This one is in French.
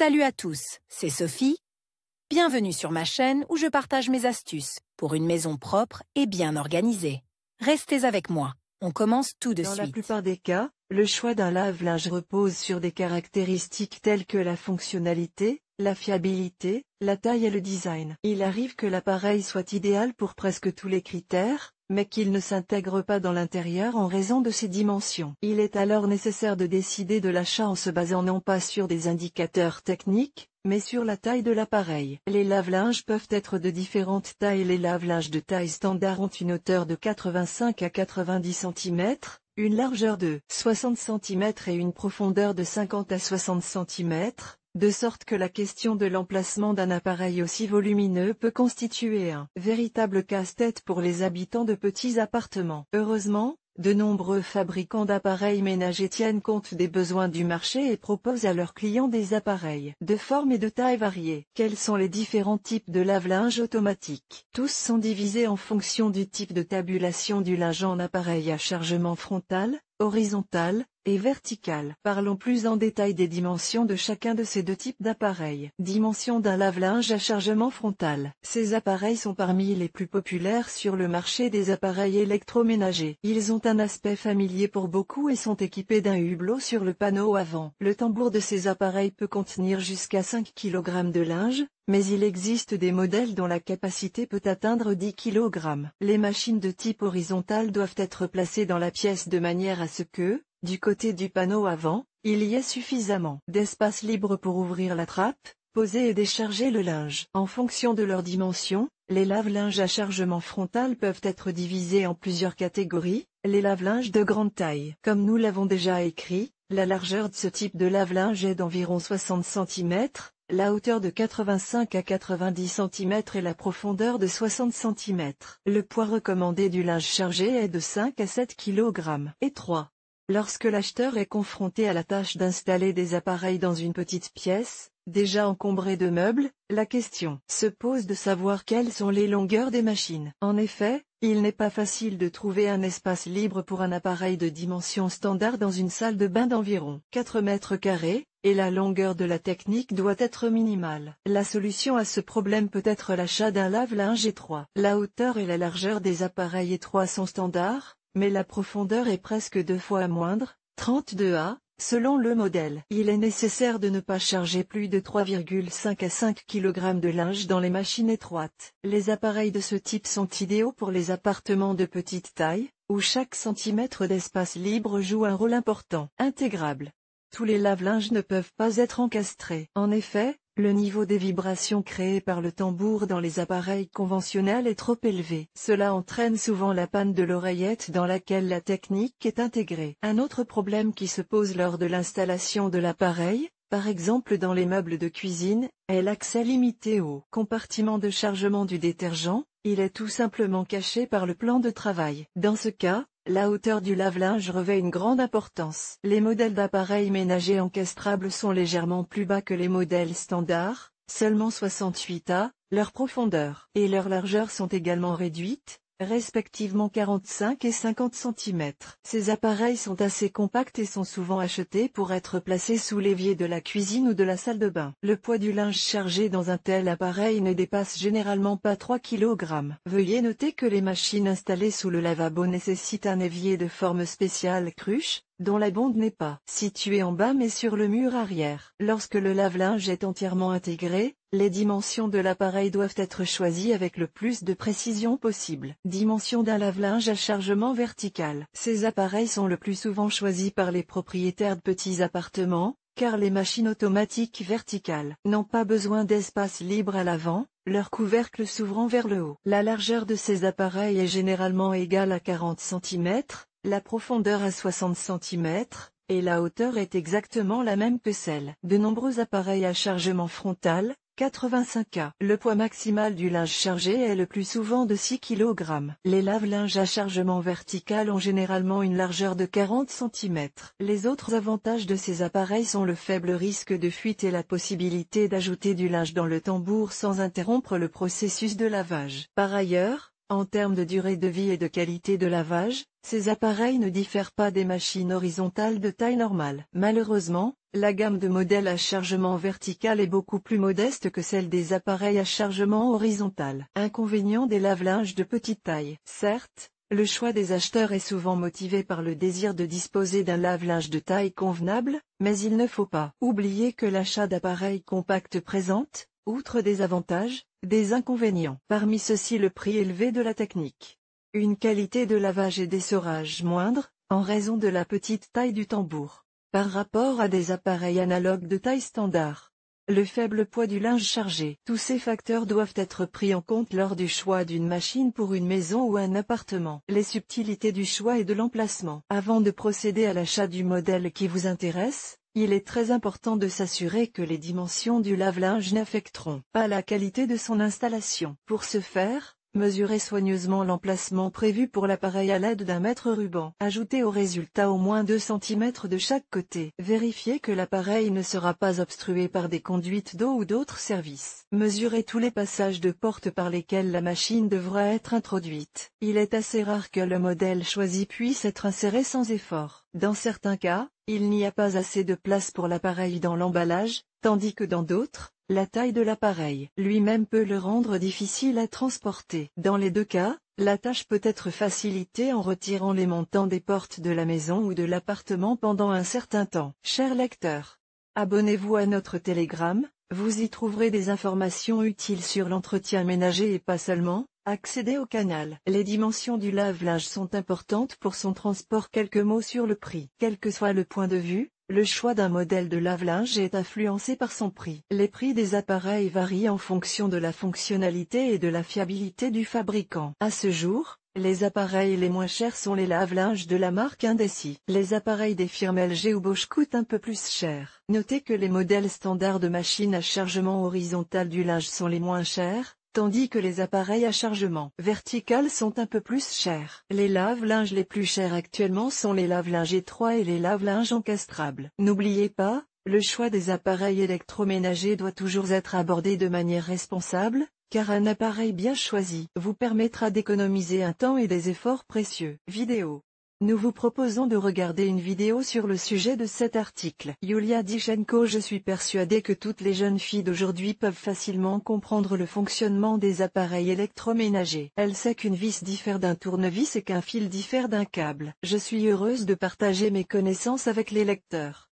Salut à tous, c'est Sophie. Bienvenue sur ma chaîne où je partage mes astuces pour une maison propre et bien organisée. Restez avec moi, on commence tout de suite. Dans la plupart des cas, le choix d'un lave-linge repose sur des caractéristiques telles que la fonctionnalité, la fiabilité, la taille et le design. Il arrive que l'appareil soit idéal pour presque tous les critères, mais qu'il ne s'intègre pas dans l'intérieur en raison de ses dimensions. Il est alors nécessaire de décider de l'achat en se basant non pas sur des indicateurs techniques, mais sur la taille de l'appareil. Les lave-linges peuvent être de différentes tailles. Les lave-linges de taille standard ont une hauteur de 85 à 90 cm, une largeur de 60 cm et une profondeur de 50 à 60 cm, de sorte que la question de l'emplacement d'un appareil aussi volumineux peut constituer un véritable casse-tête pour les habitants de petits appartements. Heureusement, de nombreux fabricants d'appareils ménagers tiennent compte des besoins du marché et proposent à leurs clients des appareils de forme et de taille variées. Quels sont les différents types de lave-linge automatique? Tous sont divisés en fonction du type de tabulation du linge en appareil à chargement frontal, horizontal et vertical. Parlons plus en détail des dimensions de chacun de ces deux types d'appareils. Dimension d'un lave-linge à chargement frontal. Ces appareils sont parmi les plus populaires sur le marché des appareils électroménagers. Ils ont un aspect familier pour beaucoup et sont équipés d'un hublot sur le panneau avant. Le tambour de ces appareils peut contenir jusqu'à 5 kg de linge, mais il existe des modèles dont la capacité peut atteindre 10 kg. Les machines de type horizontal doivent être placées dans la pièce de manière à ce que, du côté du panneau avant, il y ait suffisamment d'espace libre pour ouvrir la trappe, poser et décharger le linge. En fonction de leur dimension, les lave-linges à chargement frontal peuvent être divisés en plusieurs catégories. Les lave-linges de grande taille. Comme nous l'avons déjà écrit, la largeur de ce type de lave-linge est d'environ 60 cm, la hauteur de 85 à 90 cm et la profondeur de 60 cm. Le poids recommandé du linge chargé est de 5 à 7 kg. Et 3. Lorsque l'acheteur est confronté à la tâche d'installer des appareils dans une petite pièce, déjà encombrée de meubles, la question se pose de savoir quelles sont les longueurs des machines. En effet, il n'est pas facile de trouver un espace libre pour un appareil de dimension standard dans une salle de bain d'environ 4 mètres carrés, et la longueur de la technique doit être minimale. La solution à ce problème peut être l'achat d'un lave-linge étroit. La hauteur et la largeur des appareils étroits sont standards, mais la profondeur est presque 2 fois moindre, 32 A, selon le modèle. Il est nécessaire de ne pas charger plus de 3,5 à 5 kg de linge dans les machines étroites. Les appareils de ce type sont idéaux pour les appartements de petite taille, où chaque centimètre d'espace libre joue un rôle important. Intégrable. Tous les lave-linges ne peuvent pas être encastrés. En effet, le niveau des vibrations créées par le tambour dans les appareils conventionnels est trop élevé. Cela entraîne souvent la panne de l'oreillette dans laquelle la technique est intégrée. Un autre problème qui se pose lors de l'installation de l'appareil, par exemple dans les meubles de cuisine, est l'accès limité au compartiment de chargement du détergent. Il est tout simplement caché par le plan de travail. Dans ce cas, la hauteur du lave-linge revêt une grande importance. Les modèles d'appareils ménagers encastrables sont légèrement plus bas que les modèles standards, seulement 68 A, leur profondeur et leur largeur sont également réduites, respectivement 45 et 50 cm. Ces appareils sont assez compacts et sont souvent achetés pour être placés sous l'évier de la cuisine ou de la salle de bain. Le poids du linge chargé dans un tel appareil ne dépasse généralement pas 3 kg. Veuillez noter que les machines installées sous le lavabo nécessitent un évier de forme spéciale cruche, dont la bonde n'est pas située en bas mais sur le mur arrière. Lorsque le lave-linge est entièrement intégré, les dimensions de l'appareil doivent être choisies avec le plus de précision possible. Dimension d'un lave-linge à chargement vertical. Ces appareils sont le plus souvent choisis par les propriétaires de petits appartements, car les machines automatiques verticales n'ont pas besoin d'espace libre à l'avant, leur couvercle s'ouvrant vers le haut. La largeur de ces appareils est généralement égale à 40 cm, la profondeur à 60 cm, et la hauteur est exactement la même que celle de nombreux appareils à chargement frontal, 85 A. Le poids maximal du linge chargé est le plus souvent de 6 kg. Les lave-linges à chargement vertical ont généralement une largeur de 40 cm. Les autres avantages de ces appareils sont le faible risque de fuite et la possibilité d'ajouter du linge dans le tambour sans interrompre le processus de lavage. Par ailleurs, en termes de durée de vie et de qualité de lavage, ces appareils ne diffèrent pas des machines horizontales de taille normale. Malheureusement, La gamme de modèles à chargement vertical est beaucoup plus modeste que celle des appareils à chargement horizontal. Inconvénient des lave-linges de petite taille. Certes, le choix des acheteurs est souvent motivé par le désir de disposer d'un lave-linge de taille convenable, mais il ne faut pas oublier que l'achat d'appareils compacts présente, outre des avantages, des inconvénients. Parmi ceux-ci le prix élevé de la technique. Une qualité de lavage et d'essorage moindre, en raison de la petite taille du tambour, par rapport à des appareils analogues de taille standard. Le faible poids du linge chargé. Tous ces facteurs doivent être pris en compte lors du choix d'une machine pour une maison ou un appartement. Les subtilités du choix et de l'emplacement. Avant de procéder à l'achat du modèle qui vous intéresse, il est très important de s'assurer que les dimensions du lave-linge n'affecteront pas la qualité de son installation. Pour ce faire, mesurez soigneusement l'emplacement prévu pour l'appareil à l'aide d'un mètre-ruban. Ajoutez au résultat au moins 2 cm de chaque côté. Vérifiez que l'appareil ne sera pas obstrué par des conduites d'eau ou d'autres services. Mesurez tous les passages de porte par lesquels la machine devra être introduite. Il est assez rare que le modèle choisi puisse être inséré sans effort. Dans certains cas, il n'y a pas assez de place pour l'appareil dans l'emballage, tandis que dans d'autres, la taille de l'appareil lui-même peut le rendre difficile à transporter. Dans les deux cas, la tâche peut être facilitée en retirant les montants des portes de la maison ou de l'appartement pendant un certain temps. Chers lecteurs, abonnez-vous à notre Telegram, vous y trouverez des informations utiles sur l'entretien ménager et pas seulement. Accédez au canal. Les dimensions du lave-linge sont importantes pour son transport. Quelques mots sur le prix. Quel que soit le point de vue, le choix d'un modèle de lave-linge est influencé par son prix. Les prix des appareils varient en fonction de la fonctionnalité et de la fiabilité du fabricant. À ce jour, les appareils les moins chers sont les lave-linges de la marque Indesi. Les appareils des firmes LG ou Bosch coûtent un peu plus cher. Notez que les modèles standards de machines à chargement horizontal du linge sont les moins chers, tandis que les appareils à chargement vertical sont un peu plus chers. Les lave-linges les plus chers actuellement sont les lave-linges étroits et les lave-linges encastrables. N'oubliez pas, le choix des appareils électroménagers doit toujours être abordé de manière responsable, car un appareil bien choisi vous permettra d'économiser un temps et des efforts précieux. Vidéo. Nous vous proposons de regarder une vidéo sur le sujet de cet article. Yulia Dichenko. Je suis persuadée que toutes les jeunes filles d'aujourd'hui peuvent facilement comprendre le fonctionnement des appareils électroménagers. Elle sait qu'une vis diffère d'un tournevis et qu'un fil diffère d'un câble. Je suis heureuse de partager mes connaissances avec les lecteurs.